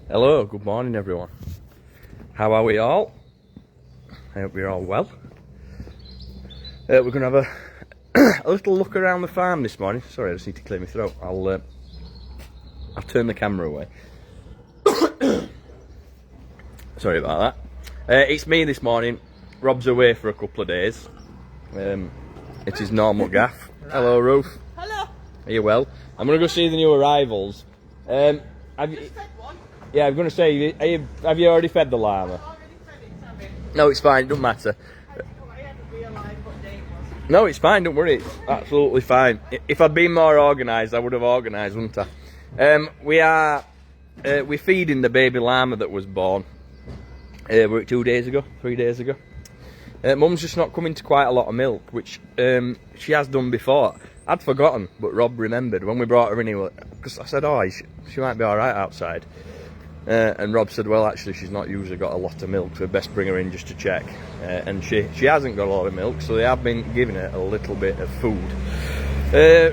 Hello, good morning everyone. How are we all? I hope you're all well. We're going to have a little look around the farm this morning. Sorry, I just need to clear my throat. I'll turn the camera away. Sorry about that. It's me this morning. Rob's away for a couple of days. It is normal gaff. Hello, Ruth. Hello. Are you well? I'm going to go see the new arrivals. Have you, Just fed one. yeah, I'm going to say, have you already fed the llama? I've already fed it, Sammy. No, it's fine. It doesn't matter. I hadn't realised what day it was. No, it's fine. Don't worry. It's absolutely fine. If I'd been more organised, I would have organised, wouldn't I? We're feeding the baby llama that was born. Were it 2 days ago? 3 days ago? Mum's just not coming to quite a lot of milk, which she has done before. I'd forgotten, but Rob remembered when we brought her in here, because I said, oh, she might be alright outside. And Rob said, well, actually, she's not usually got a lot of milk, so best bring her in just to check. And she hasn't got a lot of milk, so they have been giving her a little bit of food.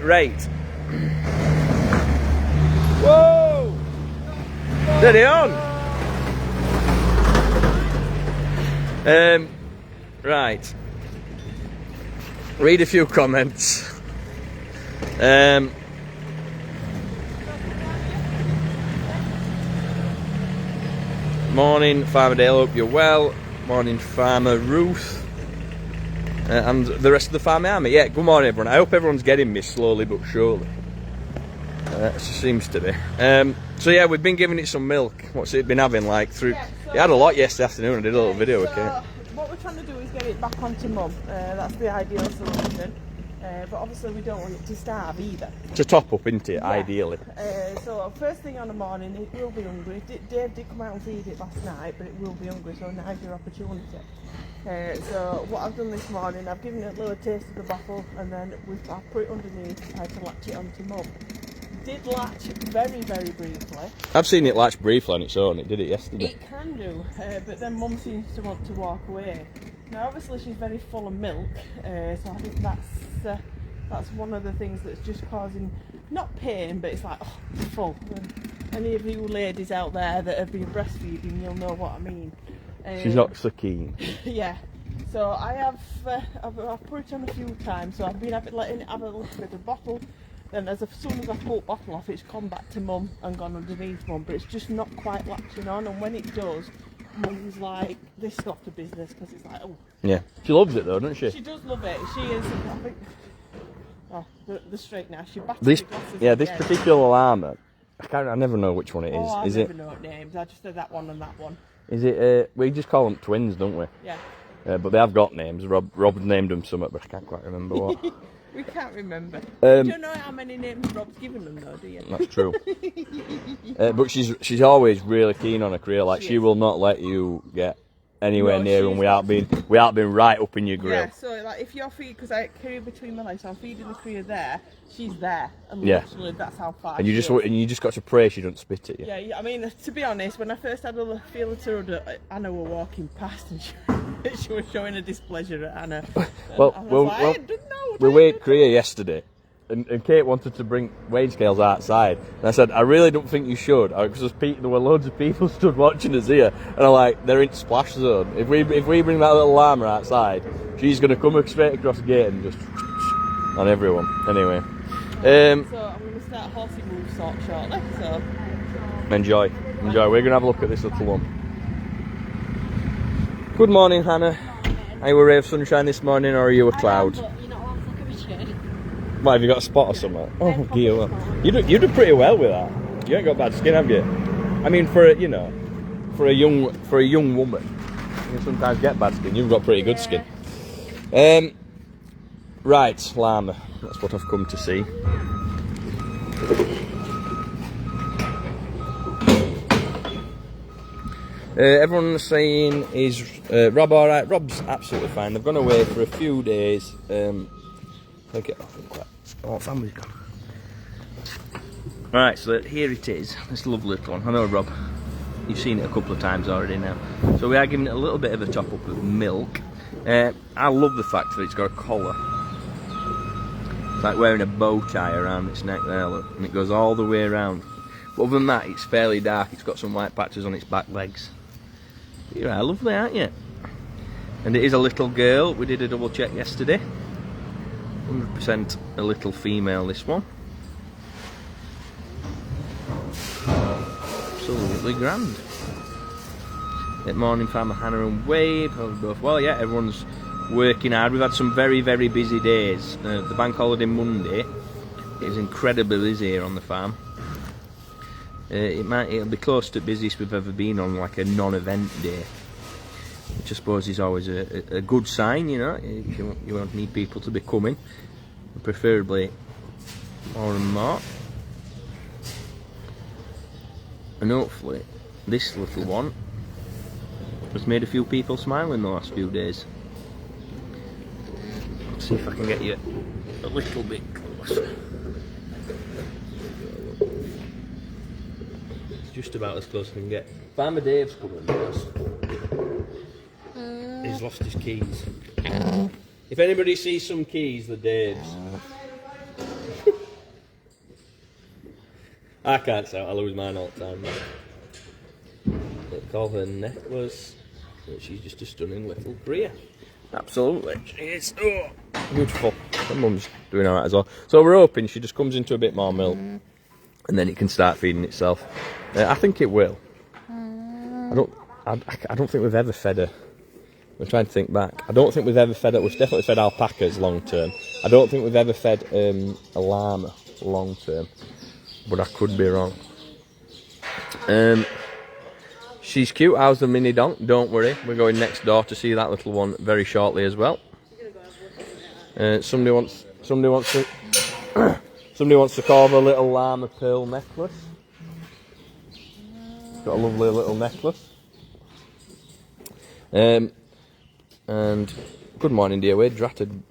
Right. Whoa! Steady on! Right. Read a few comments. Morning, Farmer Dale, hope you're well. Morning, Farmer Ruth. And the rest of the Farmer Army. Yeah, good morning, everyone. I hope everyone's getting me slowly but surely. It seems to be. So yeah, we've been giving it some milk. What's it been having like through? It had a lot yesterday afternoon. I did a little video with it. What we're trying to do is get it back onto Mum. That's the ideal solution. But obviously we don't want it to starve either. To top up, isn't it? Yeah. Ideally. So first thing on the morning, it will be hungry. Dave did come out and feed it last night, but it will be hungry, so now's your opportunity. So what I've done this morning, I've given it a little taste of the bottle, and then I've put it underneath to latch it onto Mum. Did latch very, very briefly. I've seen it latch briefly on its own. It did it yesterday. It can do, but then Mum seems to want to walk away. Now obviously she's very full of milk, so I think that's one of the things that's just causing, not pain, but it's like, oh, it's full. Any of you ladies out there that have been breastfeeding, you'll know what I mean. She's not so keen. Yeah. So I have, I've put it on a few times, so I've been letting it have a little bit of bottle. Then as soon as I pull the bottle off, it's gone back to Mum and gone underneath Mum, but it's just not quite latching on, and when it does, Mum's like, this sort of business, because it's like, oh. Yeah. She loves it though, doesn't she? She does love it. She is, I think, oh, the straight now. She battered This, the glasses yeah, this again. particular llama, I never know which one it is. Oh, I is never it? know names. I just said that one and that one. Is it? We just call them twins, don't we? Yeah. But they have got names. Rob named them something, but I can't quite remember what. We can't remember. You don't know how many names Rob's given them though, do you? That's true. But she's always really keen on a career. Like she will not let you get anywhere near them without being right up in your grill. Yeah. So like if you're feeding, because I carry between my legs, so I'm feeding the Korea there. She's there, and Yeah. literally that's how far. And you just got to pray she don't spit at you. Yeah, I mean, to be honest, when I first had a feel of her, Anna were walking past and she was showing a displeasure at Anna. We weighed Korea yesterday, and Kate wanted to bring weighing scales outside. And I said, I really don't think you should, because there were loads of people stood watching us here, and I'm like, they're in splash zone. If we bring that little llama outside, she's going to come straight across the gate and just on everyone. Anyway. So I'm going to start horsey move shortly. So Enjoy. We're going to have a look at this little one. Good morning, Hannah. Are you a ray of sunshine this morning, or are you a cloud? What, have you got a spot or something? Oh, dear. You do pretty well with that. You ain't got bad skin, have you? I mean, for a young woman, you sometimes get bad skin. You've got pretty good skin. Right, llama. That's what I've come to see. Everyone's saying, is Rob alright? Rob's absolutely fine. They've gone away for a few days. Oh, family's gone. Right, so here it is. This lovely little one. I know, Rob, you've seen it a couple of times already now. So we are giving it a little bit of a top up of milk. I love the fact that it's got a collar. It's like wearing a bow tie around its neck there, look, and it goes all the way around. But other than that, it's fairly dark. It's got some white patches on its back legs. You are lovely, aren't you? And it is a little girl. We did a double check yesterday. 100% a little female, this one. Absolutely grand. Good morning, Farmer Hannah and Wade. Hope both well. Yeah, everyone's working hard. We've had some very, very busy days. The bank holiday Monday is incredibly busy here on the farm. It'll be close to the busiest we've ever been on like a non-event day, which I suppose is always a good sign, you know. You won't need people to be coming, preferably more and more. And hopefully this little one has made a few people smile in the last few days. Let's see if I can get you a little bit closer. It's just about as close as I can get. Farmer Dave's coming first. He's lost his keys. If anybody sees some keys, they're Dave's. I can't say I lose mine all the time. They call her necklace. She's just a stunning little Bria. Absolutely. She is. Oh, beautiful. My mum's doing alright as well. So we're hoping she just comes into a bit more milk and then it can start feeding itself. I think it will. I don't think we've ever fed her. I'm trying to think back. I don't think we've ever fed her. We've definitely fed alpacas long term. I don't think we've ever fed a llama long term. But I could be wrong. She's cute. How's the mini donk? Don't worry, we're going next door to see that little one very shortly as well. Somebody wants to call the little llama pearl necklace. Got a lovely little necklace. And good morning, dear Wade. Dratted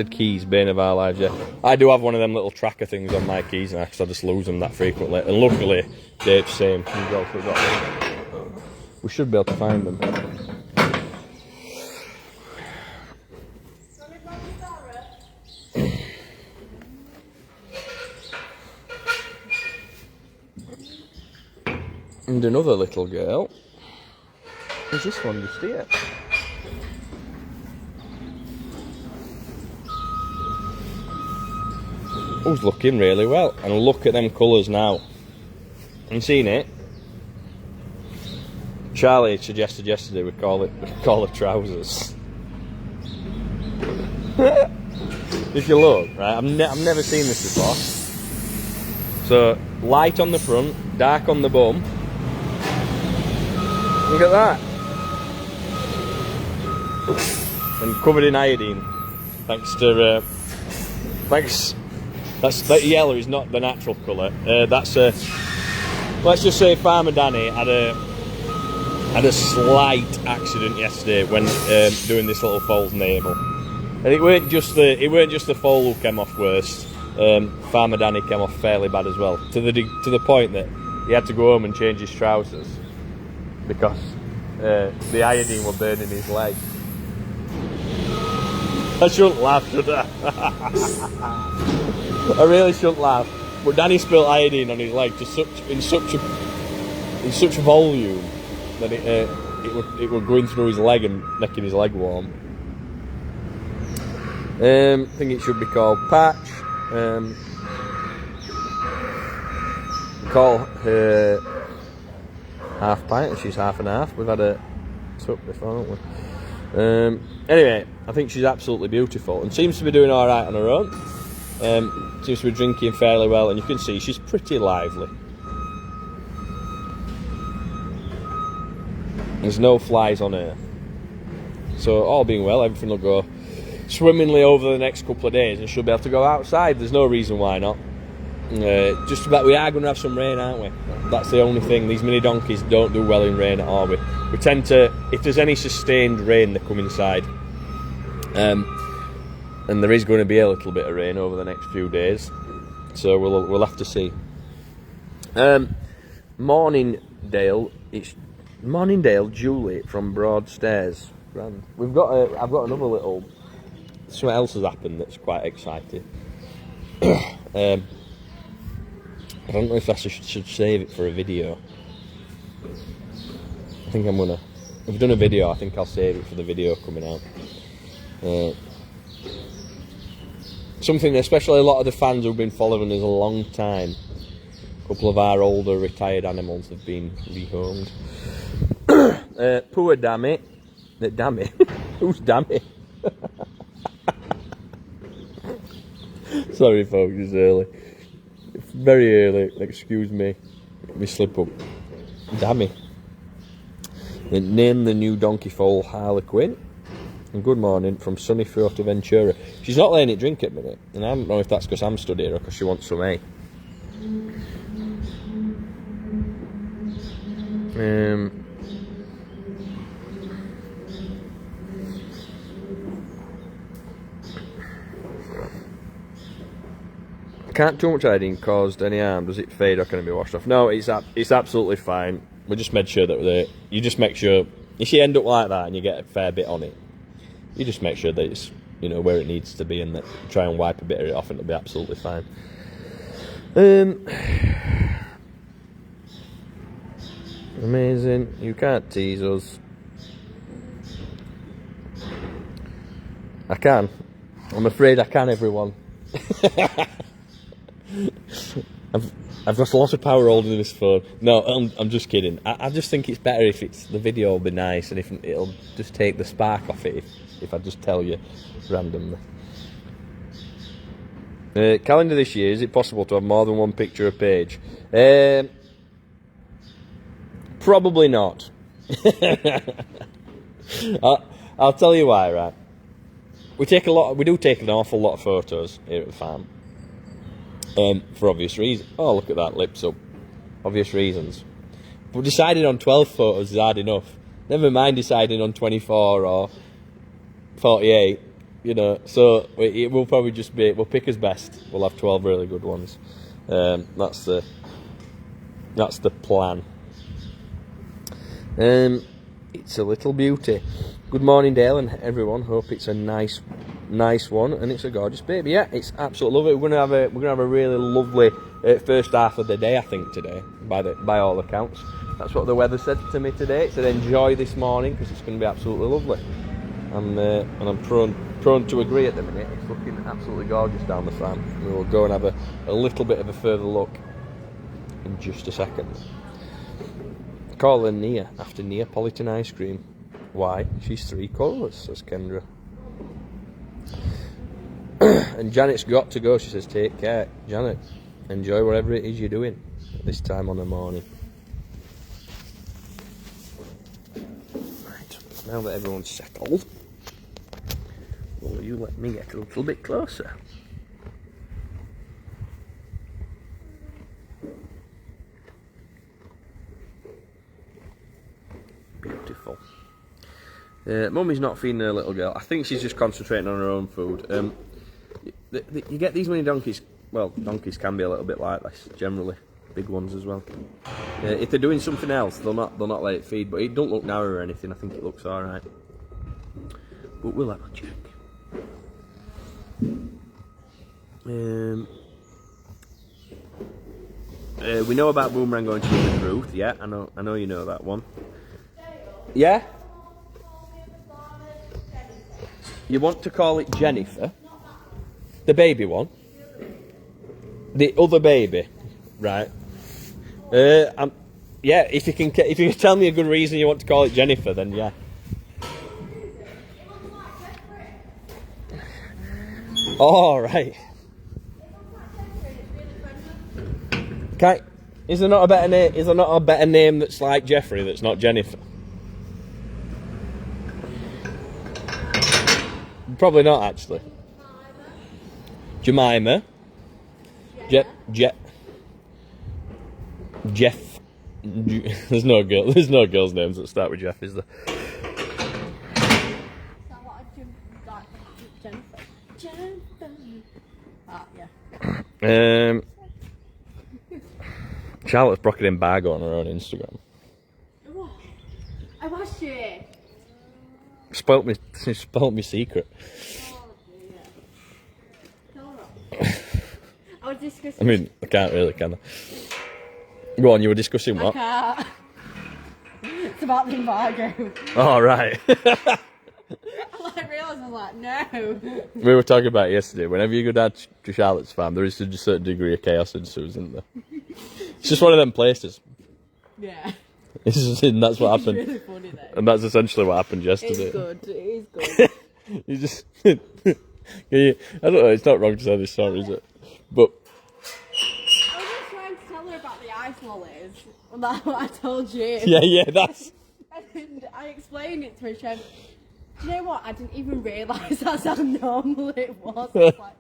keys, bane of our lives, yeah. I do have one of them little tracker things on my keys now because I just lose them that frequently. And luckily, Dave's same. He's also got them. We should be able to find them. And another little girl. Is this one just here? Who's looking really well, and look at them colours now. You seen it? Charlie suggested yesterday we call it trousers. If you look, right, I've never seen this before. So light on the front, dark on the bum. Look at that, and covered in iodine. Thanks. That yellow is not the natural colour. Let's just say Farmer Danny had a slight accident yesterday when doing this little foal's navel, and it weren't just the foal who came off worst. Farmer Danny came off fairly bad as well, to the point that he had to go home and change his trousers because the iodine were burning his leg. I shouldn't laugh, should I? I really shouldn't laugh, but Danny spilled iodine on his leg in such a volume that it were going through his leg and making his leg warm. I think it should be called Patch. Call her half pint, and she's half and half. We've had a tuck before, haven't we? Anyway, I think she's absolutely beautiful and seems to be doing all right on her own. Seems to be drinking fairly well, and you can see she's pretty lively. There's no flies on her, so all being well, everything will go swimmingly over the next couple of days, and she'll be able to go outside. There's no reason why not. Just about, we are going to have some rain, aren't we? That's the only thing. These mini donkeys don't do well in rain at all. We tend to, if there's any sustained rain, they come inside. And there is going to be a little bit of rain over the next few days, so we'll have to see. Morning Dale, it's Morning Dale, Julie from Broadstairs. I've got another little. Something else has happened that's quite exciting. I don't know if I should save it for a video. I think I'm gonna. If I've done a video, I think I'll save it for the video coming out. Something, especially a lot of the fans who've been following us a long time. A couple of our older retired animals have been rehomed. Poor Dammy. Dammy? Who's Dammy? Sorry folks, it's early. It's very early, excuse me. Let me slip up. Dammy. Name the new donkey foal Harlequin. And good morning from sunny Fuerteventura. She's not letting it drink at the minute, and I don't know if that's because I'm stood here or because she wants some hay. Can't too much hiding caused any harm. Does it fade or can it be washed off? No, it's absolutely fine. We just made sure that you just make sure if you end up like that and you get a fair bit on it, you just make sure that it's, you know, where it needs to be, and that try and wipe a bit of it off and it'll be absolutely fine. Amazing. You can't tease us. I can. I'm afraid I can, everyone. I've got a lot of power holding this phone. No, I'm just kidding. I just think it's better if the video will be nice, and if it'll just take the spark off it if I just tell you randomly. Calendar this year, is it possible to have more than one picture a page? Probably not. I'll tell you why, right? We do take an awful lot of photos here at the farm. For obvious reasons. Oh, look at that, lips up. Obvious reasons. But deciding on 12 photos is hard enough. Never mind deciding on 24 or 48, you know. So it will probably just be, we'll pick as best. We'll have 12 really good ones. That's the plan. It's a little beauty. Good morning, Dale, and everyone. Hope it's a nice one, and it's a gorgeous baby. Yeah, it's absolutely lovely. We're gonna have a really lovely first half of the day, I think, today, by all accounts. That's what the weather said to me today. It said enjoy this morning because it's going to be absolutely lovely, and I'm prone to agree at the minute. It's looking absolutely gorgeous down the farm. We will go and have a little bit of a further look in just a second. Call her Nia after Neapolitan ice cream. Why? She's 3 colours, says Kendra. And Janet's got to go. She says, take care. Janet, enjoy whatever it is you're doing at this time on the morning. Right, now that everyone's settled, will you let me get a little bit closer? Beautiful. Mummy's not feeding her little girl. I think she's just concentrating on her own food. You get these many donkeys. Well, donkeys can be a little bit like this, generally. Big ones as well. If they're doing something else, they'll not let it feed. But it don't look narrow or anything. I think it looks all right. But we'll have a check. We know about Boomerang going to live with Ruth. Yeah, I know you know that one. Yeah? You want to call it Jennifer? The baby one? The other baby? Right. Yeah, if you can tell me a good reason you want to call it Jennifer, then yeah. All right. Is there not a better name? Is there not a better name that's like Jeffrey that's not Jennifer? Probably not, actually. Jemima. Jeff. There's no girls' names that start with Jeff, is there? Yeah. Charlotte's broken embargo on her own Instagram. I watched it. Spoilt me secret. Oh, dear. I was I discussing. mean, I can't really, can I? Go on, you were discussing I what? can't. It's about the embargo. Oh, right. I realised I was like, no. We were talking about it yesterday. Whenever you go down to Charlotte's farm, there is a certain degree of chaos ensues, isn't there? It's just one of them places. Yeah. And that's what It's happened. really funny though. And that's essentially what happened yesterday. It's good. It is good. You just... I don't know, it's not wrong to say this story, is it? But... I was just trying to tell her about the ice lollies. And that's what I told you. Yeah, that's... And I explained it to her. She went, do you know what? I didn't even realise that's how normal it was. I was like,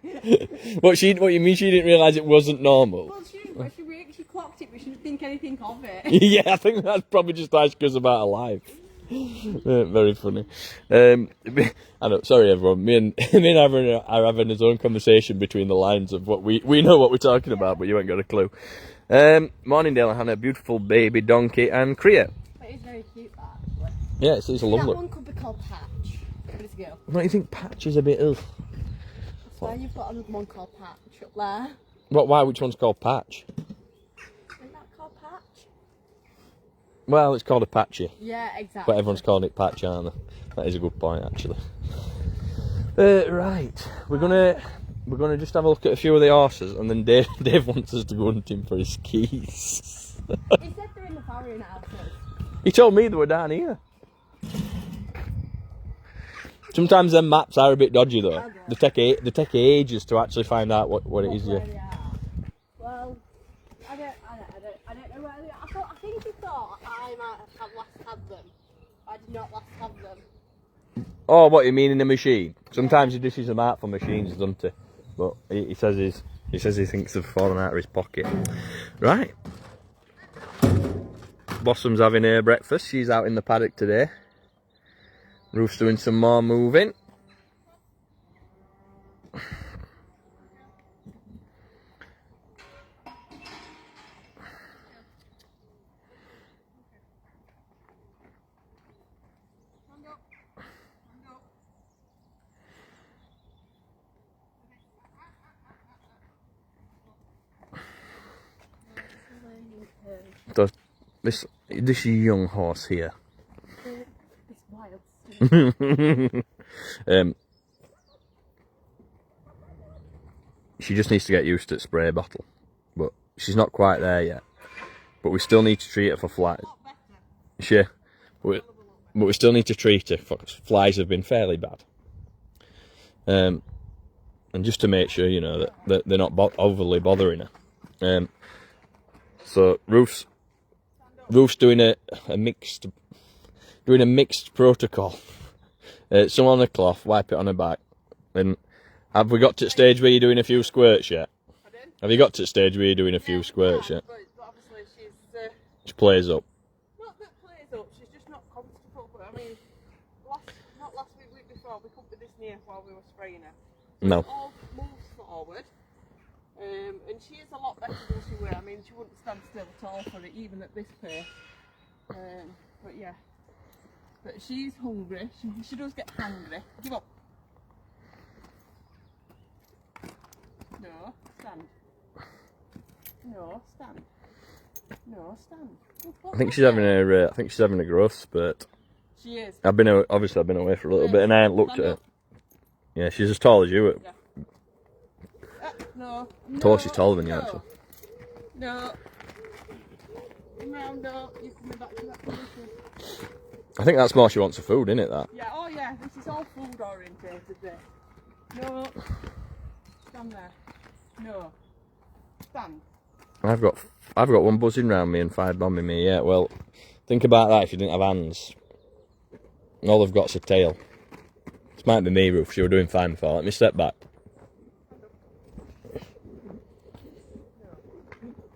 okay. What you mean she didn't realise it wasn't normal? Well, she clocked it, but she didn't think anything of it. Yeah, I think that's probably just how she goes about her life. Very funny. I know, sorry everyone. Me and Aaron are having his own conversation between the lines of what we know what we're talking about, but you ain't got a clue. Morning, Dale and Hannah, beautiful baby donkey and Kriya. But it's very cute, that actually. Yeah, it's a That lovely. one could be called Patch. But it's a girl. Don't you think Patch is a bit ugh? That's why you've got another one called Patch up there. What? Why? Which one's called Patch? Isn't that called Patch? Well, it's called a Patchy, Yeah, exactly. but everyone's calling it Patch, aren't they? That is a good point, actually. Right, we're gonna just have a look at a few of the horses, and then Dave wants us to go hunting for his keys. He said they're in the farrowing houses. He told me they were down here. Sometimes them maps are a bit dodgy though. They take ages to actually find out what it is. Where Yeah. they are. Well, I don't know where they are. I think he thought I might have last had them. I did not last have them. Oh, what you mean in a machine? Sometimes he dishes them out for machines, doesn't he? But he says he thinks they've fallen out of his pocket. Right. Blossom's having her breakfast. She's out in the paddock today. Ruth's doing some more moving. So this young horse here. It's wild. She just needs to get used to the spray bottle, but she's not quite there yet. But we still need to treat her for flies. She, but we still need to treat her for flies have been fairly bad. And just to make sure, you know, that they're not overly bothering her. So Ruth's doing a mixed protocol. Some on the cloth, wipe it on her back. And have we got to the stage where you're doing a few squirts yet? Pardon? Have you got to the stage where you're doing a few squirts yet? But obviously she's She plays up. not that plays up. She's just not comfortable. But I mean, not last week, week before, we couldn't be this near while we were spraying her. No. It all moves forward. And she is a lot better than she were. I mean, she wouldn't stand still at all for it, even at this pace. But yeah. But she's hungry. She does get hungry. Give up. No, stand. No, stand. No, stand. I think she's having a growth spurt. She is. I've been away for a little bit, and I haven't looked at her. Yeah, she's as tall as you. Yeah. No. Taller, she's taller than you, actually. No. Come round, no. You're coming back to that position. I think that's more she wants for food, isn't it? That. Yeah, oh yeah, this is all food orientated there. No. Stand there. No. Stand. I've got one buzzing round me and 5 bombing me. Yeah, well, think about that if you didn't have hands. All they've got's a tail. This might be me, Ruth. She were doing fine before. Let me step back.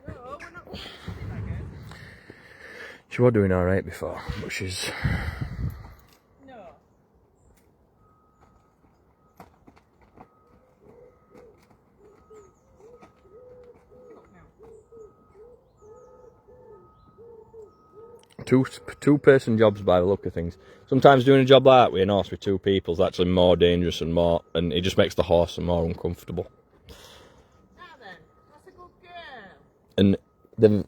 No, we're not. She was doing alright before, but she's... No. Two-person jobs by the look of things. Sometimes doing a job like that with an horse with 2 people is actually more dangerous and it just makes the horse more uncomfortable. Now and then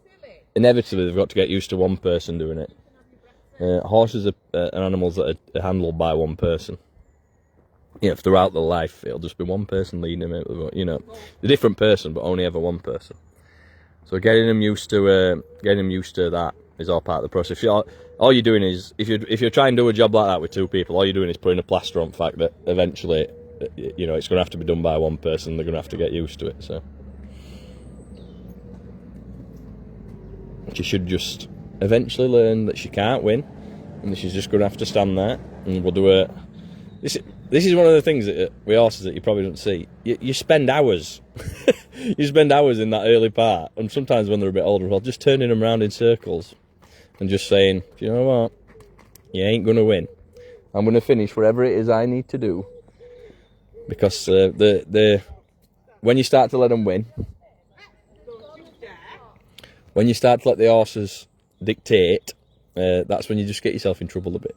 inevitably they've got to get used to one person doing it. Horses are animals that are handled by one person. You know, throughout their life, it'll just be one person leading them. You know, a different person, but only ever one person. So getting them used to that is all part of the process. All you're doing is, if you're trying to do a job like that with two people, all you're doing is putting a plaster on the fact that eventually, you know, it's going to have to be done by one person. They're going to have to get used to it. So she should just eventually learn that she can't win, and she's just going to have to stand there, and we'll do it. This is one of the things that with horses that you probably don't see. You spend hours, you spend hours in that early part, and sometimes when they're a bit older, well, just turning them around in circles, and just saying, you know what, you ain't going to win. I'm going to finish whatever it is I need to do, because when you start to let them win, when you start to let the horses dictate, that's when you just get yourself in trouble a bit.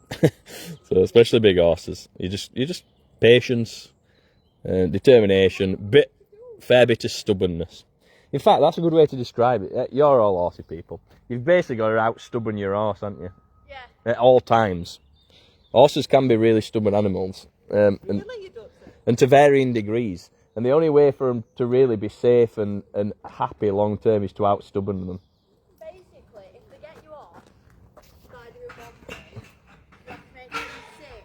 So especially big horses, you just patience, determination, fair bit of stubbornness. In fact, that's a good way to describe it. You're all horsey people. You've basically got to out-stubborn your horse, haven't you? Yeah. At all times. Horses can be really stubborn animals, and to varying degrees. And the only way for them to really be safe and happy long term is to out-stubborn them. Basically, if they get you off by doing one thing, you have to make sure you sit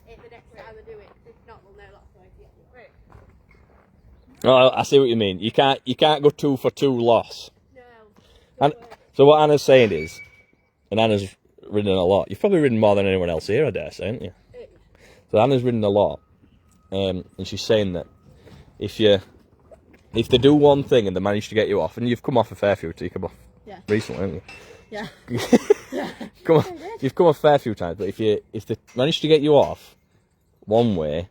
it the next time they do it. If not, they'll know that's the way to get you. Oh, I see what you mean. You can't go 2 for 2 loss. No. And so what Anna's saying is, and Anna's ridden a lot. You've probably ridden more than anyone else here, I dare say, haven't you? So Anna's ridden a lot, and she's saying that if they do one thing and they manage to get you off, and you've come off a fair few, you come off recently, haven't you? Yeah. Yeah. You've come off a fair few times, but if they manage to get you off one way,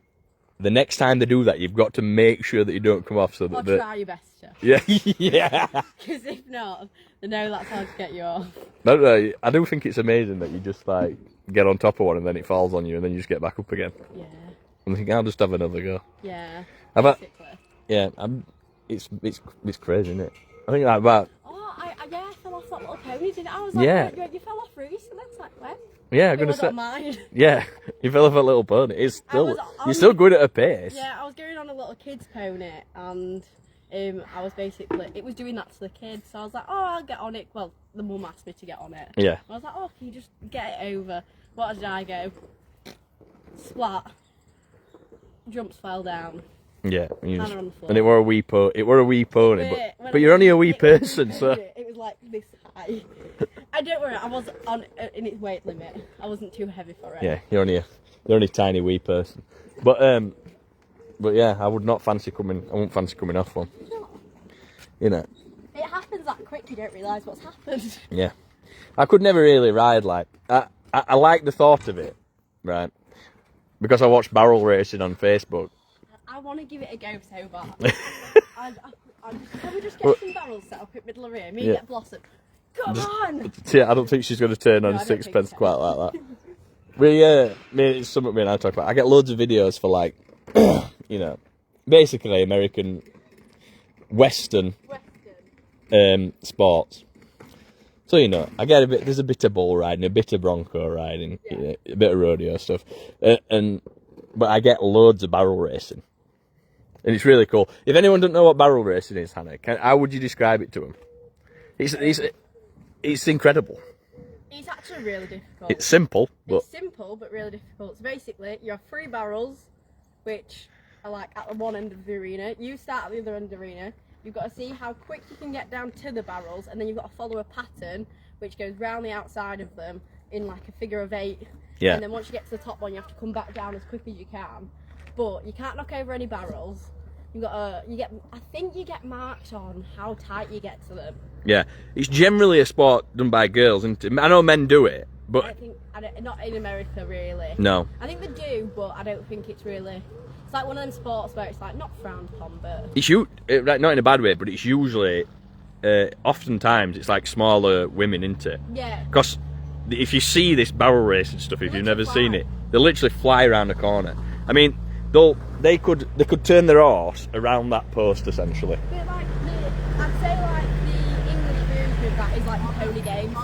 the next time they do that, you've got to make sure that you don't come off. So that Or try your best to. Yeah, yeah. Because if not, they know that's how to get you off. No, I do think it's amazing that you just like get on top of one and then it falls on you and then you just get back up again. Yeah. And I think I'll just have another go. Yeah. Basically. It's crazy, isn't it? I think like about. Oh, I fell off that little pony, didn't I? I was like, Yeah. You fell off recently. It's like, when? Yeah, I'm gonna It say. wasn't mine. Yeah, you fell off a little pony. It's still was on- you're still good at a pace. Yeah, I was going on a little kid's pony, and I was basically, it was doing that to the kids, so I was like, oh, I'll get on it. Well, the mum asked me to get on it. Yeah. I was like, oh, can you just get it over? What did I go? Splat. Jumps fell down. Yeah, Hannah on the floor. and it were a wee pony. But you're only a wee person, so. It was like this high. And don't worry, I was on in its weight limit. I wasn't too heavy for it. Yeah, you're only a tiny wee person. But yeah, I wouldn't fancy coming off one. You know. It happens that quick, you don't realise what's happened. Yeah. I could never really ride like I like the thought of it, right? Because I watched barrel racing on Facebook. I want to give it a go so bad. Can we just get some barrels set up at middle of here? Me and get Blossom. Come on! Yeah, I don't think she's going to turn on No, I don't sixpence think so. quite like that. It's something me and I talk about. I get loads of videos for like, you know, basically American Western sports. So, you know, I get there's a bit of bull riding, a bit of bronco riding, you know, a bit of rodeo stuff. But I get loads of barrel racing. And it's really cool. If anyone doesn't know what barrel racing is, Hannah, how would you describe it to them? It's incredible. It's actually really difficult. It's simple, but It's simple, but really difficult. So basically, you have 3 barrels, which are like at the one end of the arena. You start at the other end of the arena. You've got to see how quick you can get down to the barrels, and then you've got to follow a pattern which goes round the outside of them in like a figure of 8. Yeah. And then once you get to the top one, you have to come back down as quick as you can. But you can't knock over any barrels. I think you get marked on how tight you get to them. yeah, it's generally a sport done by girls, and I know men do it, but Not in America really. no. I think they do, but I don't think it's really. It's like one of them sports where it's like not frowned upon, but It's not in a bad way, but it's usually, oftentimes, it's like smaller women, isn't it? yeah. Because if you see this barrel racing stuff, if They you've never literally seen fly. it, they literally fly around the corner. I mean, they could turn their horse around that post essentially. Bit like I'd say like the that is like the pony games.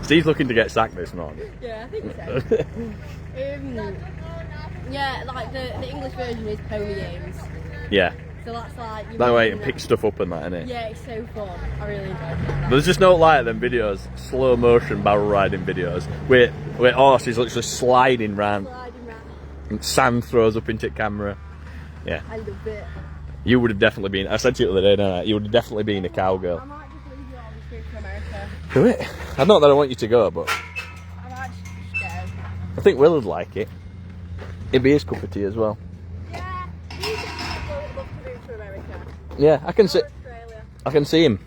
Steve's looking to get sacked this morning. Yeah, I think so. Yeah, like the English version is pony games. Yeah. So that's like... That way it picks stuff up and that, innit? Yeah, it's so fun. I really enjoy that. There's just no like them videos, slow motion barrel riding videos, where horses literally sliding round, and sand throws up into camera. Yeah. I love it. You would have definitely been, I said to you the other day, didn't I? You would have definitely been a cowgirl. I might just leave you all this trip to America. Do it. Not that I want you to go, but I might just go. I think Will would like it. It'd be his cup of tea as well. Yeah, you said you would love to move to America. Yeah, I can see. Australia. I can see him.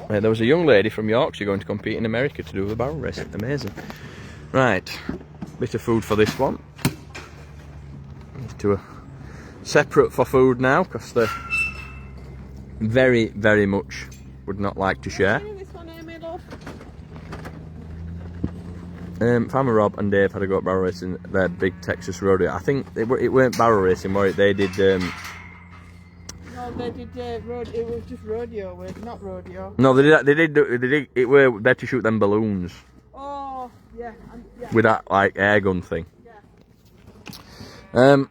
There was a young lady from Yorkshire going to compete in America to do the barrel racing. Amazing. Right, bit of food for this one. To a separate for food now because they're very, very much would not like to share. This one here, my love. Farmer Rob and Dave had a go at barrel racing their big Texas rodeo. I think it weren't barrel racing, were it? They did. No, they did it was just rodeo, not rodeo. No, they did. It were there to shoot them balloons Oh, yeah, yeah. with that like air gun thing. Yeah.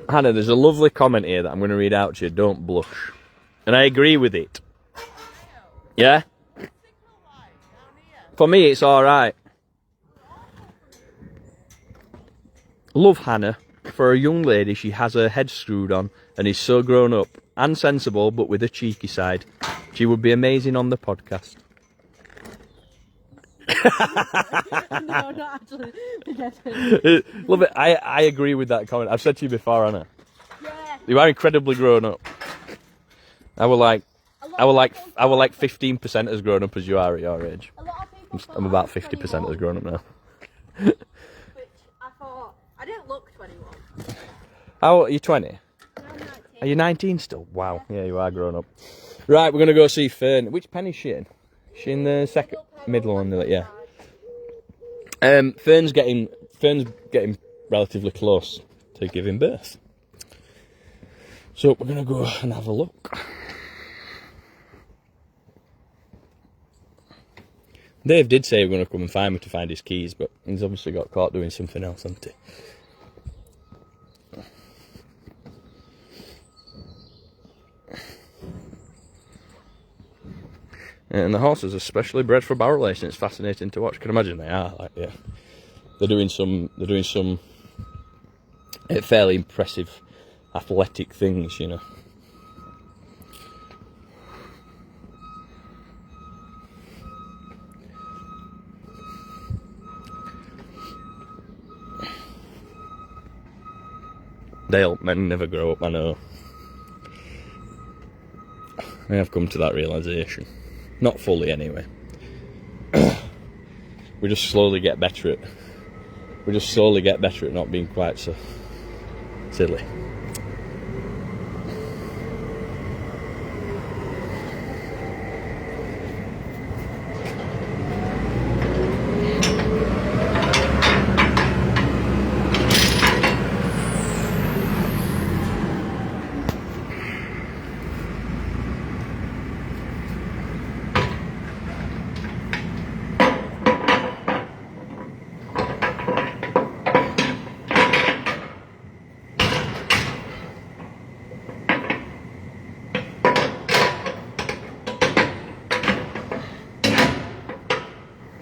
Hannah, there's a lovely comment here that I'm going to read out to you. Don't blush, and I agree with it. Yeah. For me, it's all right. Love Hannah. For a young lady, she has her head screwed on and is so grown up and sensible, but with a cheeky side. She would be amazing on the podcast. No, not actually. Forget it. Love it. I agree with that comment. I've said to you before, Hannah. Yeah. You are incredibly grown up. I were like 15% as grown up as you are at your age. A lot of people thought I'm about I was 50% 21, as grown up now. which I thought, I didn't look 21. How are you 20? Now I'm 19. Are you 19 still? Wow. Yeah, you are grown up. Right, we're going to go see Fern. Which pen is she in? Is she in the second, middle one? Yeah. Fern's getting relatively close to giving birth. So we're going to go and have a look. Dave did say he was going to come and find me to find his keys, but he's obviously got caught doing something else, hasn't he? And the horses are specially bred for barrel racing. It's fascinating to watch. Can you imagine they are? Like, yeah, they're doing some fairly impressive athletic things, you know. They'll men never grow up, I know. I have come to that realisation. Not fully, anyway. We just slowly get better at not being quite so silly.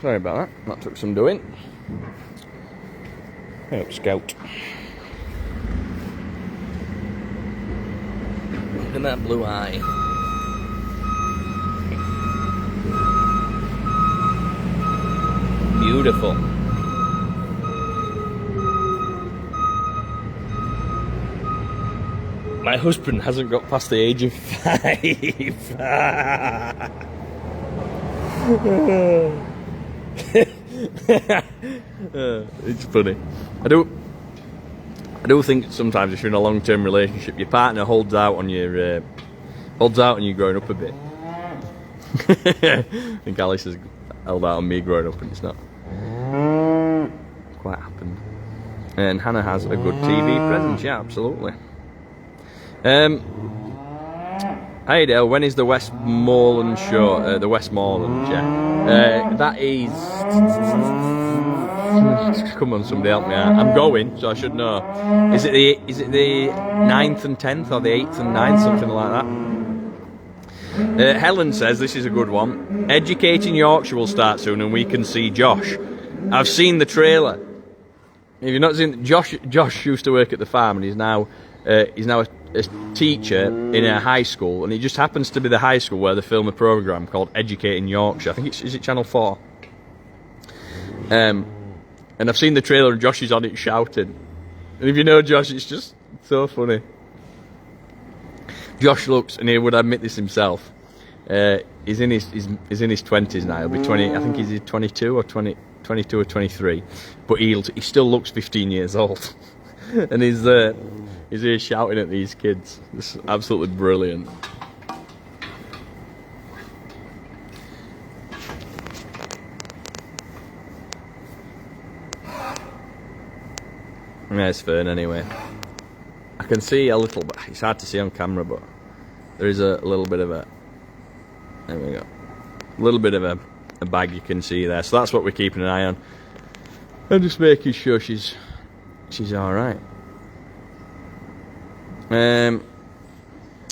Sorry about that, that took some doing. Hey up, Scout. Look at that blue eye. Beautiful. My husband hasn't got past the age of 5. It's funny. I do think sometimes if you're in a long-term relationship, your partner holds out on you growing up a bit. I think Alice has held out on me growing up and it's not quite happened. And Hannah has a good TV presence, yeah, absolutely. Hey Dale, when is the Westmoreland show? The Westmoreland, yeah. That is... Come on, somebody help me out. I'm going, so I should know. Is it the 9th and 10th or the 8th and 9th, something like that? Helen says this is a good one. Educating Yorkshire will start soon, and we can see Josh. I've seen the trailer. If you've not seen Josh used to work at the farm, and he's now a teacher in a high school, and it just happens to be the high school where they film a programme called Educating Yorkshire. I think is it Channel 4? And I've seen the trailer and Josh is on it shouting. And if you know Josh, it's just so funny. Josh looks, and he would admit this himself, he's in his 20s now. He'll be 20, I think he's 22 or 23. But he still looks 15 years old. And he's here shouting at these kids. It's absolutely brilliant. There's Fern anyway. I can see a little bit, it's hard to see on camera, but there is a little bit of a, there we go, a little bit of a bag you can see there. So that's what we're keeping an eye on. And just making sure she's alright.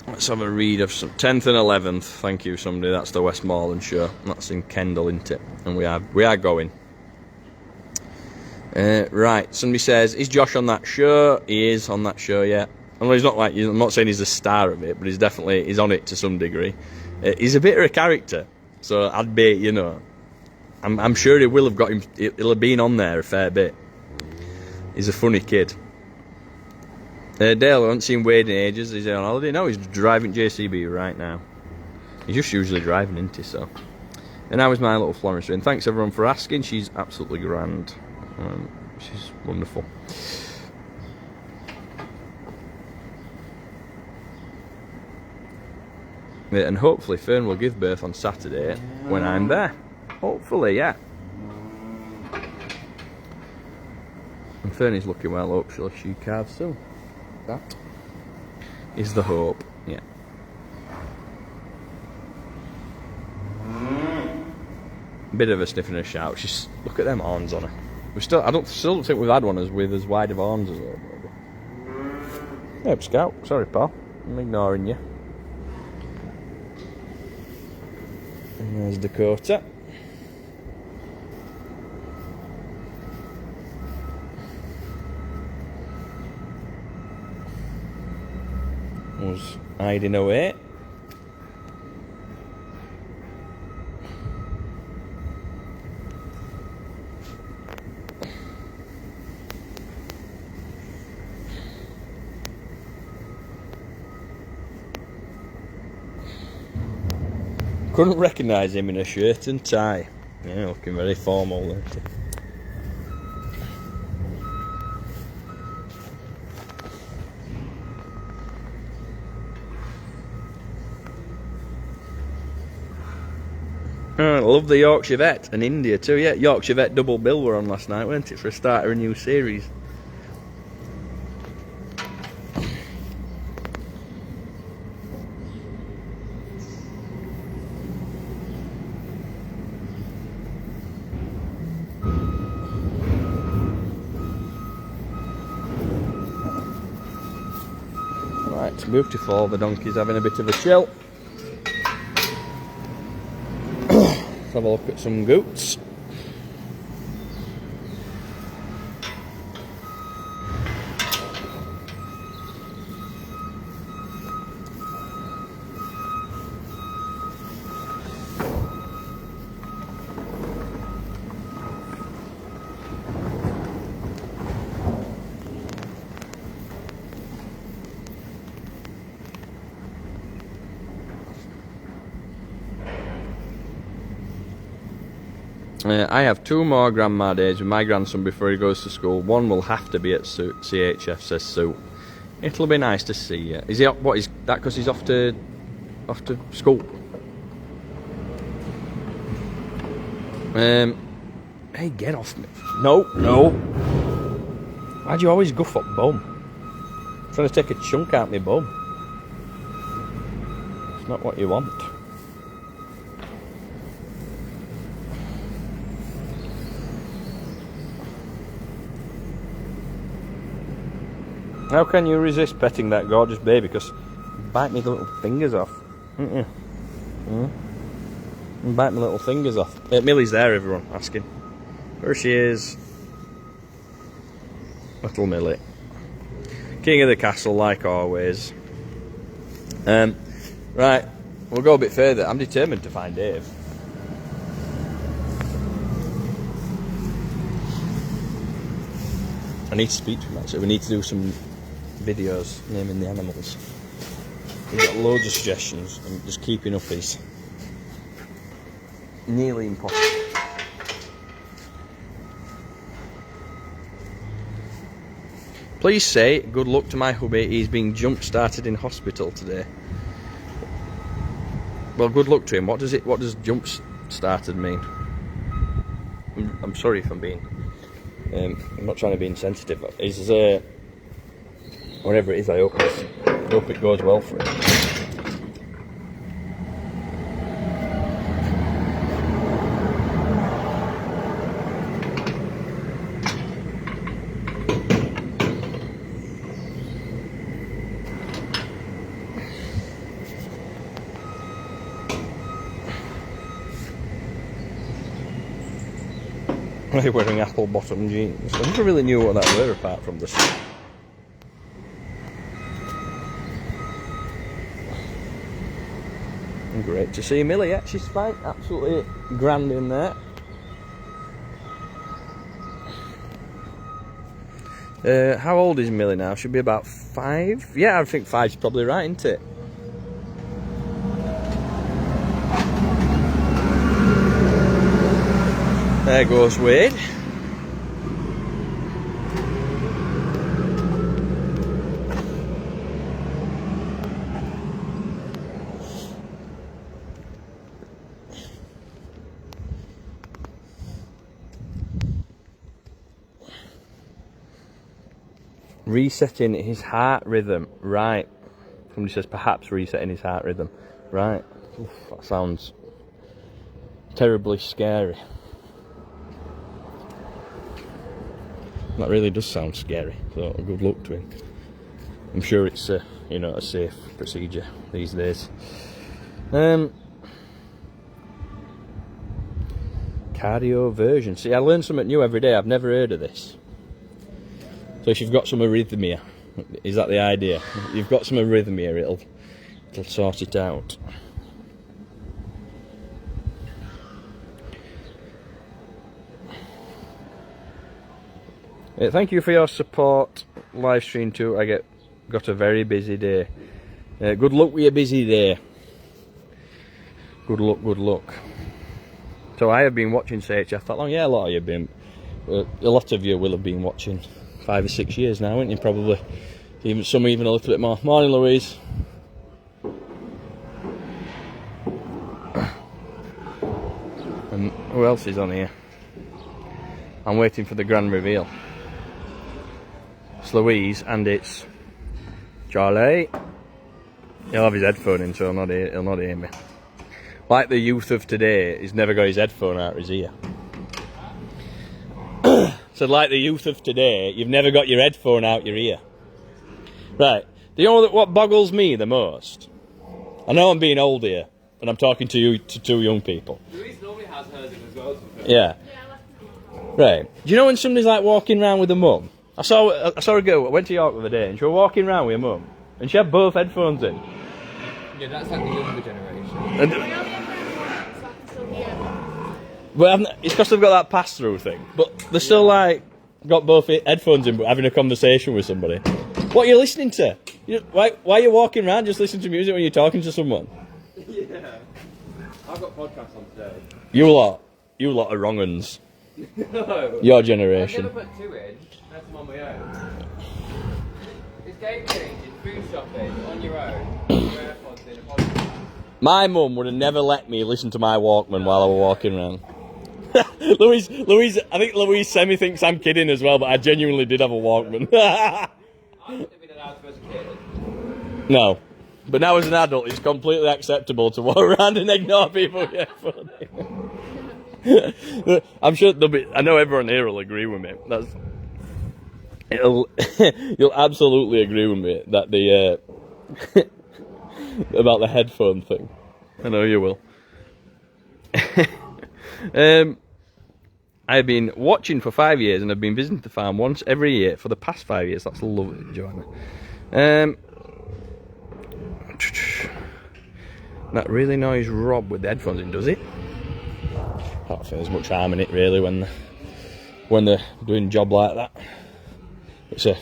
Let's have a read of some 10th and 11th. Thank you, somebody. That's the Westmoreland show. That's in Kendal, isn't it? And we are going. Right. Somebody says, is Josh on that show? He is on that show, yeah. Well, he's not like, I'm not saying he's the star of it, but he's on it to some degree. He's a bit of a character, so I'd be, you know, I'm sure he will have got him. He'll have been on there a fair bit. He's a funny kid. Dale, I haven't seen Wade in ages. Is he on holiday? No, he's driving JCB right now. He's just usually driving, isn't he? So. And how is my little Florence doing? Thanks everyone for asking. She's absolutely grand. She's wonderful. Yeah, and hopefully Fern will give birth on Saturday when I'm there. Hopefully, yeah. And Fern is looking well, hopefully she calves soon. That is the hope, yeah. Bit of a sniff and a shout. She's, look at them horns on her. I don't think we've had one with as wide of horns as her. Yep, Scout. Sorry, pal. I'm ignoring you. And there's Dakota. Was hiding away. Couldn't recognise him in a shirt and tie. Yeah, looking very formal there. I love the Yorkshire Vet and India too. Yeah, Yorkshire Vet double bill were on last night, weren't it, for a start of a new series. Right, it's beautiful. The donkey's having a bit of a chill. Let's have a look at some goats. I have 2 more grandma days with my grandson before he goes to school. One will have to be at CHF, says Sue. It'll be nice to see you. Is he? What is that? Because he's off to school. Hey, get off me. No, no. Why'd you always guff up bum? I'm trying to take a chunk out my bum. It's not what you want. How can you resist petting that gorgeous baby? Because bite me little fingers off. Bite my little fingers off. Millie's there, everyone, asking. There she is. Little Millie. King of the castle, like always. Right, we'll go a bit further. I'm determined to find Dave. I need to speak to him, actually. We need to do some videos naming the animals. We've got loads of suggestions, and just keeping up is nearly impossible. Please say good luck to my hubby. He's being jump-started in hospital today. Well, good luck to him. What does jump-started mean? I'm sorry if I'm being. I'm not trying to be insensitive. Is whatever it is, I hope it goes well for him. They're wearing apple-bottom jeans. I never really knew what that were apart from the sun. Great to see Millie. Yeah, she's fine. Absolutely grand in there. How old is Millie now? Should be about 5. Yeah, I think 5's probably right, isn't it? There goes Wade. Resetting his heart rhythm. Right. Somebody says perhaps resetting his heart rhythm. Right. Oof, that sounds terribly scary. That really does sound scary, so good luck to him. I'm sure it's a safe procedure these days. Cardioversion. See, I learn something new every day. I've never heard of this. So if you've got some arrhythmia, is that the idea? If you've got some arrhythmia, it'll sort it out. Thank you for your support. Live stream too. I got a very busy day. Good luck with your busy day. Good luck, good luck. So I have been watching CHF that long. Yeah, a lot of you have been. A lot of you will have been watching 5 or 6 years now, haven't you? Probably. Some even a little bit more. Morning, Louise. And who else is on here? I'm waiting for the grand reveal. It's Louise and it's Charlie. He'll have his headphone in, so he'll not hear me. Like the youth of today, he's never got his headphone out of his ear. So like the youth of today, you've never got your headphone out your ear. Right. Do you know what boggles me the most? I know I'm being old here, and I'm talking to you, to 2 young people. Louise normally has hers in as well. Yeah. Right. Do you know when somebody's like walking around with a mum? I saw a girl. I went to York the other day, and she was walking around with her mum, and she had both headphones in. Yeah, that's like the younger generation. And, but it's because they've got that pass-through thing. But they're still like got both headphones in, but having a conversation with somebody. What are you listening to? Why are you walking around just listening to music when you're talking to someone? Yeah, I've got podcasts on today. You lot are wrong uns. No. Your generation. I've never put 2 in. That's them on my own. It's game changing, food shopping, on your own. Your AirPods in a podcast. My mum would have never let me listen to my Walkman while I was walking around. Louise, I think Louise semi thinks I'm kidding as well, but I genuinely did have a Walkman. I wouldn't have been allowed to as a kid. No. But now as an adult, it's completely acceptable to walk around and ignore people with headphones. I'm sure I know everyone here will agree with me. You'll absolutely agree with me that about the headphone thing. I know you will. I've been watching for 5 years and I've been visiting the farm once every year for the past 5 years. That's lovely, Joanna. That really annoys Rob with the headphones in, does it? I don't feel as much harm in it really when they're doing a job like that. It's a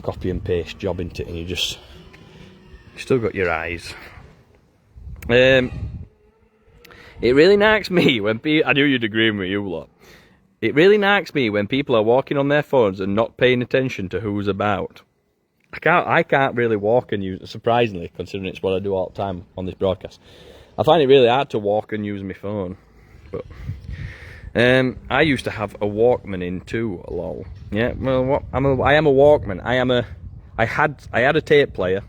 copy and paste job, isn't it? And you still got your eyes. It really narks me when I knew you'd agree with you lot. It really narks me when people are walking on their phones and not paying attention to who's about. I can't really walk and use, surprisingly, considering it's what I do all the time on this broadcast. I find it really hard to walk and use my phone. But I used to have a Walkman in too, lol. Yeah, well, I am a Walkman. I had a tape player,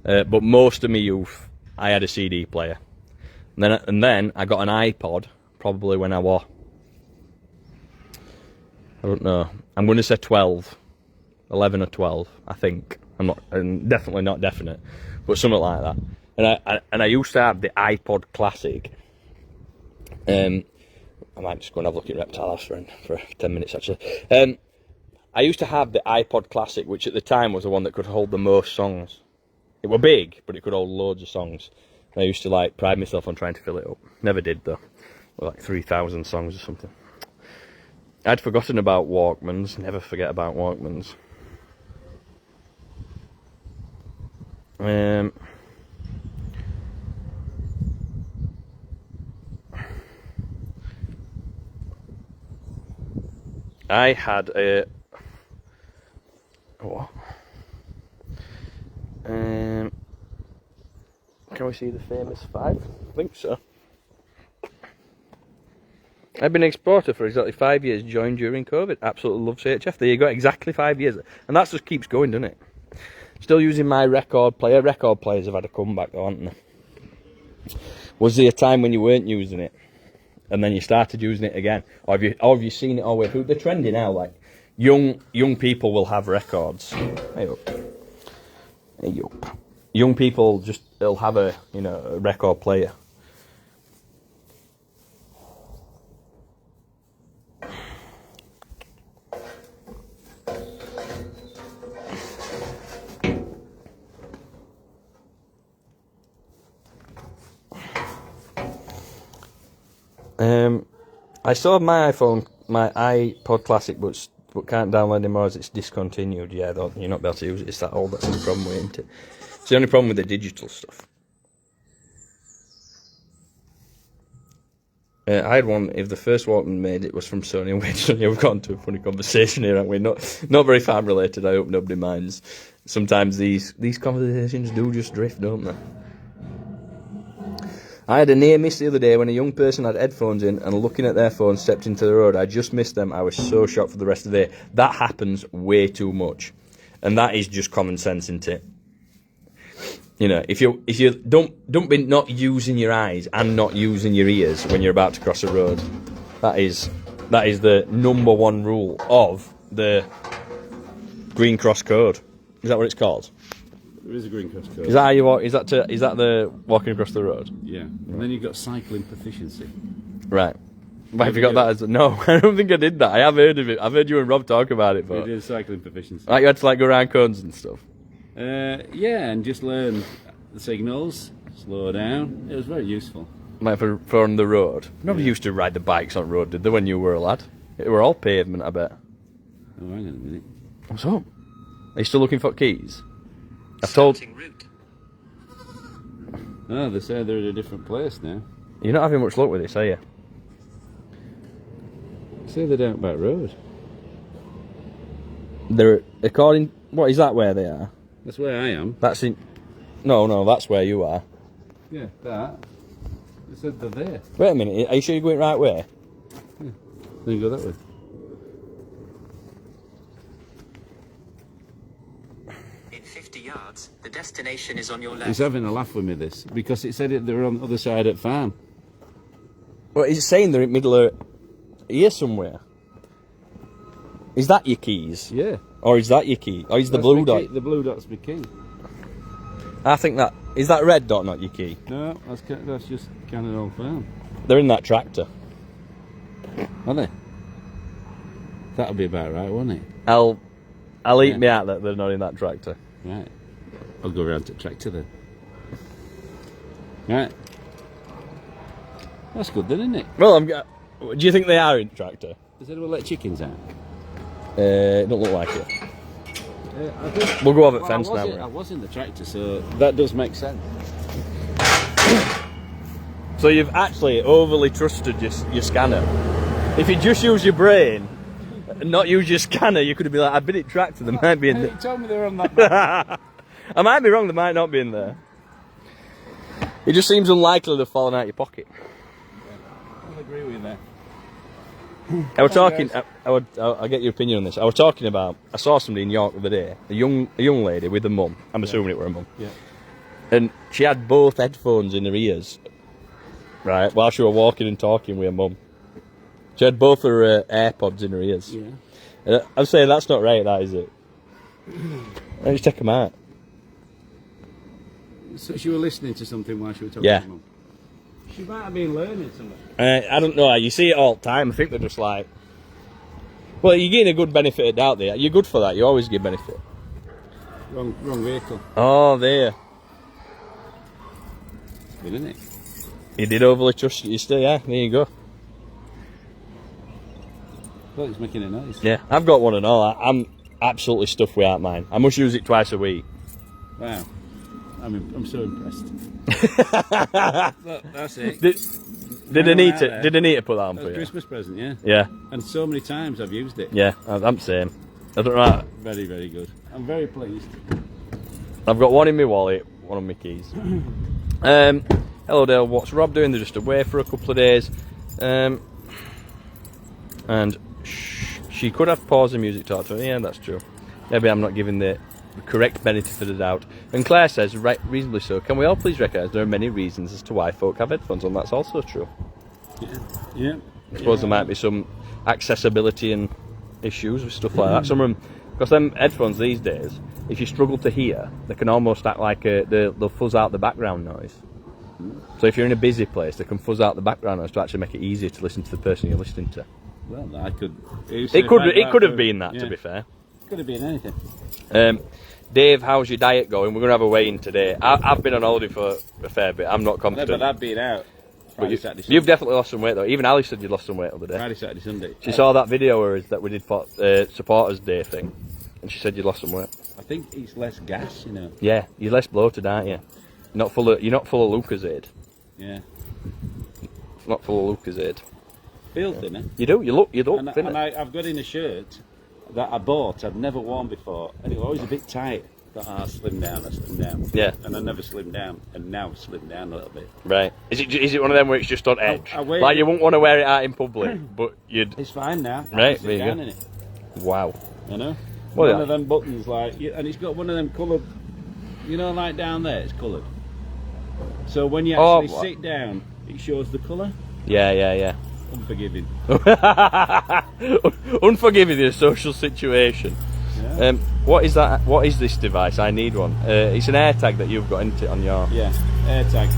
but most of my youth I had a CD player. And then I got an iPod, probably when I was, I don't know, I'm going to say 11 or 12, I think. I'm definitely not definite, but something like that. And I used to have the iPod Classic. I might just go and have a look at Reptile House for 10 minutes actually. I used to have the iPod Classic, which at the time was the one that could hold the most songs. It were big, but it could hold loads of songs. And I used to like pride myself on trying to fill it up. Never did though. Like 3,000 songs or something. I'd forgotten about Walkmans. Never forget about Walkmans. I had a what? Can we see the famous 5? I think so. I've been an exporter for exactly 5 years, joined during COVID. Absolutely love CHF. There you go, exactly 5 years. And that just keeps going, doesn't it? Still using my record player. Record players have had a comeback though, haven't they? Was there a time when you weren't using it? And then you started using it again? Or have you seen it all the way through? They're trendy now, like young people will have records. Hey up. Hey up. Young people they'll have a record player. I still have my iPhone, my iPod Classic, but can't download anymore as it's discontinued. Yeah, you're not able to use it. It's that old. That's the problem with it, isn't it? It's the only problem with the digital stuff. I had one. If the first Walkman made it was from Sony, we've got into a funny conversation here, haven't we? Not very farm related. I hope nobody minds. Sometimes these conversations do just drift, don't they? I had a near miss the other day when a young person had headphones in and looking at their phone stepped into the road. I just missed them. I was so shocked for the rest of the day. That happens way too much, and that is just common sense, isn't it? You know, if you don't be not using your eyes and not using your ears when you're about to cross a road. That is the #1 rule of the Green Cross Code. Is that what it's called? There is a Green Cross Code. Is that how you walk? Is that the walking across the road? Yeah. And then you've got cycling proficiency. Right. But have you got that as no? I don't think I did that. I have heard of it. I've heard you and Rob talk about it. But We did cycling proficiency. like you had to go around cones and stuff. Yeah, and just learn the signals, slow down. It was very useful. Like for on the road. Nobody used to ride the bikes on the road, did they? When you were a lad, it were all pavement. I bet. Oh, hang on a minute. What's up? Are you still looking for keys? I've told. Oh, they say they're at a different place now. You're not having much luck with this, are you? They say they're down Back Road. They're according. What is that? Where they are? That's where I am. That's in. No, that's where you are. Yeah, that. They said they're there. Wait a minute, are you sure you're going right way? Then you go that way. In 50 yards, the destination is on your left. He's having a laugh with me, this, because it said they were on the other side at farm. Well, he's saying they're in middle of here somewhere. Is that your keys? Yeah. Or is that your key? Or is the That's blue my dot? key. The blue dot's my key. I think that... Is that red dot not your key? No, that's just Cannon Old Farm. They're in that tractor. Are they? That'll be about right, won't it? I'll eat Yeah. me out that they're not in that tractor. Right. I'll go around to the tractor then. Right. That's good then, isn't it? Well, do you think they are in the tractor? Does anyone let chickens out? It don't look like it. I think. We'll go over the Well, fence now. I was in the tractor, so that does make sense. So you've actually overly trusted your scanner. If you just use your brain and not use your scanner, you could have been like, I've been at tractor, there might be in Hey, there. you told me they were on that map. I might be wrong, there might not be in there. It just seems unlikely they've fallen out your pocket. I'll agree with you there. I was talking. I'll get your opinion on this. I was talking about. I saw somebody in York the other day, a young lady with a mum. I'm assuming it were a mum. Yeah. And she had both headphones in her ears, right, while she were walking and talking with her mum. She had both her AirPods in her ears. Yeah. And I'm saying that's not right, that is it? Let's just take them out. So she was listening to something while she was talking Yeah. to Mum. She might have been learning something. I don't know. You see it all the time. I think they're just like. Well, you're getting a good benefit of doubt there. You're good for that. You always give benefit. Wrong vehicle. Oh, there. Good, isn't it? You did overly trust you still, yeah. There you go. Look, it's making a noise. Yeah, I've got one and all. I'm absolutely stuffed without mine. I must use it twice a week. Wow. I'm so impressed. Look, that's it. Did I need to? Did I need to put that on That's for a you? Christmas present, yeah. Yeah, And so many times I've used it. yeah. I'm saying. I don't know. Very, very good. I'm very pleased. I've got one in my wallet, one on my keys. Hello Dale, what's Rob doing? They're just away for a couple of days. And she could have paused the music talk to her. Yeah, that's true. Maybe I'm not giving the correct benefit of the doubt. And Claire says, right, reasonably so. Can we all please recognise there are many reasons as to why folk have headphones on? That's also true. Yeah. I suppose there might be some accessibility and issues with stuff like that. Some of them, because them headphones these days, if you struggle to hear, they can almost act like they'll fuzz out the background noise. So if you're in a busy place, they can fuzz out the background noise to actually make it easier to listen to the person you're listening to. Well, I could. It could have been that, to be fair. Could have been anything. Dave, how's your diet going? We're going to have a weigh-in today. I've been on holiday for a fair bit. I'm not No, confident. but I've been out. But Friday, Saturday, Sunday. you've definitely lost some weight though. Even Ali said you lost some weight the other day. Friday, Saturday, Sunday. She saw that video of us that we did for Supporters Day thing, and she said you lost some weight. I think it's less gas, you know. Yeah, you're less bloated, aren't you? You're not full of Lucozade. Yeah. Not full of Lucozade. Feel thinner. You do. You look And thinner. I've got in a shirt that I bought, I've never worn before, and it was always a bit tight. But I slimmed down. Yeah. And I never slimmed down, and now I've slimmed down a little bit. Right. Is it one of them where it's just on edge? I wear Like it- you wouldn't want to wear it out in public, but you'd. It's fine now. I Right, can sit there you down go. in it. Wow. You know? Well, one yeah. of them buttons, like, and it's got one of them coloured, you know, like down there, it's coloured. So when you Oh, actually what? sit down, it shows the colour. Yeah. Unforgiving. Unforgiving in a social situation. Yeah. What is that? What is this device? I need one. It's an AirTag that you've got into on your. Yeah, AirTag.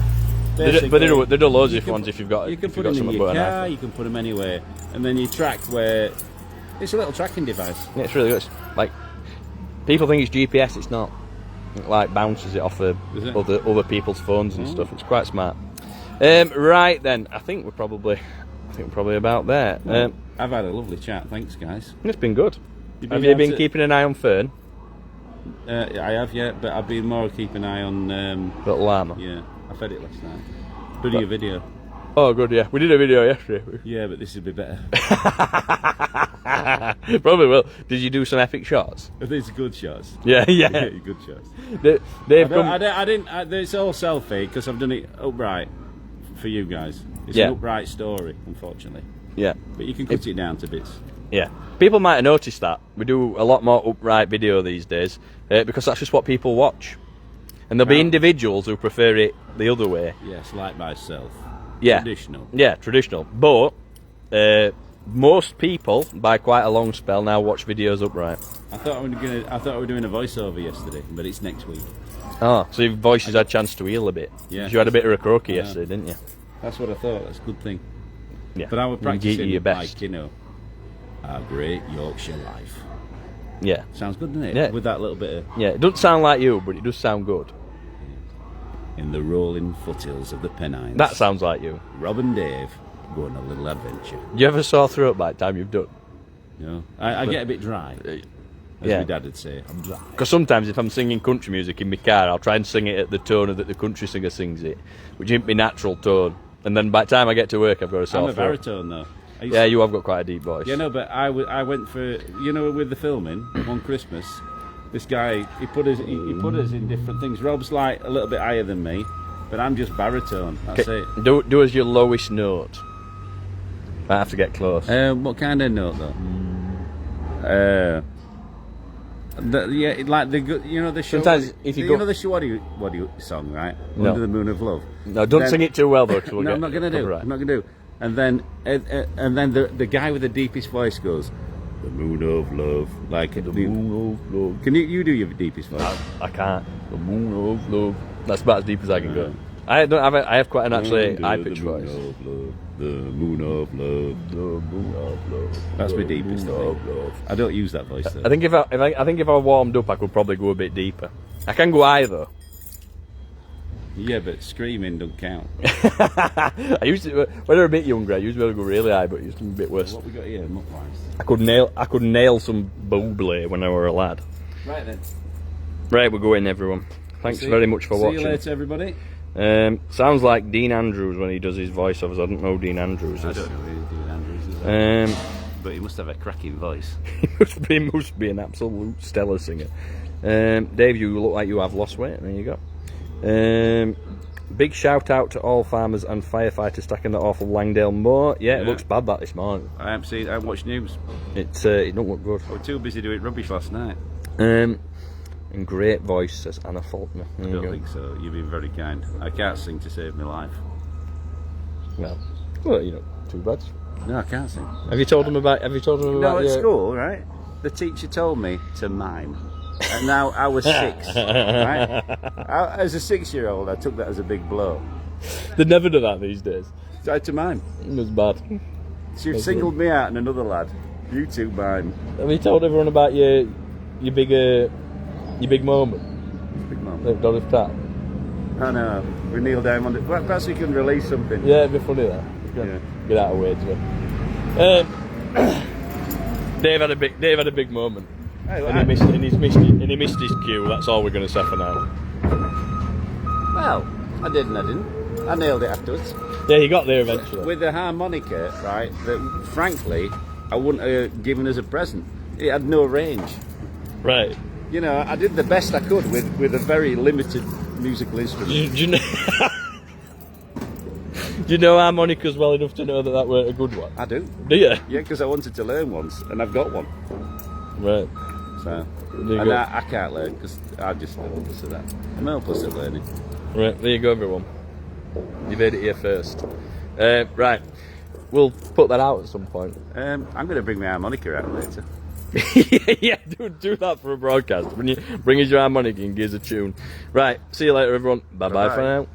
But they do loads you of can ones if you've got. You can if put you've got them in something your about an car, iPhone. you can put them anywhere, and then you track where. It's a little tracking device. Yeah, it's really good. It's like people think it's GPS. It's not. It like bounces it off of Is it? other people's phones and Oh. stuff. It's quite smart. Right then, I think we're probably about there. I've had a lovely chat. Thanks, guys. It's been good. You've Have been you able been to- keeping an eye on Fern? I have, yeah, but I've been more keeping an eye on. Little llama. Yeah, I fed it last night. Doing a video. Oh, good. Yeah, we did a video yesterday. Yeah, but this would be better. Probably will. Did you do some epic shots? These are good shots. Yeah. Good shots. They've I come. didn't. It's all selfie because I've done it upright for you guys. It's Yeah. an upright story, unfortunately. Yeah. But you can cut it down to bits. Yeah. People might have noticed that. We do a lot more upright video these days because that's just what people watch. And there'll be Right. individuals who prefer it the other way. Yes, like myself. Yeah. Traditional. Yeah, traditional. But most people, by quite a long spell, now watch videos upright. I thought we were doing a voiceover yesterday, but it's next week. Oh, so your voices had a chance to heal a bit. Yeah. 'Cause you had a bit of a croaky Yeah. yesterday, didn't you? That's what I thought. That's a good thing. Yeah. But I was You give practicing your best. like, you know, our great Yorkshire life. Yeah. Sounds good, doesn't it? Yeah. With that little bit of Yeah, it doesn't sound like you, but it does sound good. in the rolling foothills of the Pennines. That sounds like you. Rob and Dave go on a little adventure. You ever sore throat by the time you've done? You know, I get a bit dry, as Yeah. my dad would say. I'm dry. Because sometimes if I'm singing country music in my car, I'll try and sing it at the tone that the country singer sings it, which isn't my natural tone. And then by the time I get to work, I've got a I'm sore a throat. baritone though. I used Yeah, to- you have got quite a deep voice. Yeah, no, but I went for, you know, with the filming one Christmas. This guy, he put us in different things. Rob's like a little bit higher than me, but I'm just baritone. That's Okay, it. do as your lowest note. Might have to get close. What kind of note though? Yeah, like you know the show. Sometimes if you you go- know the Shawadi song, right? No. Under the Moon of Love. No, don't Then- sing it too well though. 'Cause we'll No, get I'm not gonna do. copyright. I'm not gonna do. And then the guy with the deepest voice goes, "The moon of love." Like The moon of love. Can you do your deepest voice? I can't. The moon of love. That's about as deep as I can go. I don't have. I have quite an actually Under high the pitched moon voice. of love, the moon of love. The moon of love. That's my the deepest. I moon think. of love. I don't use that voice though. I think if I warmed up, I could probably go a bit deeper. I can go high though. Yeah, but screaming don't count. I used to when I was a bit younger. I used to be able to go really high, but it used to be a bit worse. What we got here, muck-wise? I could nail some bubbly when I were a lad. Right then. Right, we're going, everyone. Thanks very much for watching. See you later, everybody. Sounds like Dean Andrews when he does his voiceovers. I don't know who Dean Andrews I is. don't know who Dean Andrews is. Um, But he must have a cracking voice. he must be an absolute stellar singer. Dave, you look like you have lost weight. There you go. Big shout out to all farmers and firefighters stacking that awful Langdale moor. Yeah, it Yeah. looks bad that this morning. I haven't watched news. It don't look good. I was too busy doing rubbish last night. In great voice, says Anna Faulkner. There I you don't go. think so. You've been very kind. I can't sing to save my life. Well, you know, too bad. No, I can't sing. Have you told them about? No, at your- school, right? The teacher told me to mime. And now I was 6, right? As a 6-year-old, I took that as a big blow. They never do that these days. So I had to mime. It was bad. She singled me out and another lad. You two mime. Have you told everyone about your big moment? Big mum. They've done his tap. I know. We kneel down on it. Perhaps we can release something. Yeah, it'd be funny that. Yeah. Get out of the way, Dave had a big moment, Hey, and he missed his cue. That's all we're going to say for now. well, I didn't. I nailed it afterwards. Yeah, he got there eventually. With the harmonica, right, that frankly, I wouldn't have given as a present. It had no range. Right. You know, I did the best I could with a very limited musical instrument. Do you know? Do you know harmonicas well enough to know that weren't a good one? I do. Do you? Yeah, because I wanted to learn once, and I've got one. Right. So, There you and go. I can't learn because I'm just hopeless at that. I'm hopeless at learning. Right, there you go, everyone. You made it here first. Right, we'll put that out at some point. I'm going to bring my harmonica out later. yeah, do that for a broadcast. Bring us your harmonica and give us a tune. Right, see you later, everyone. Bye bye for Bye-bye. now.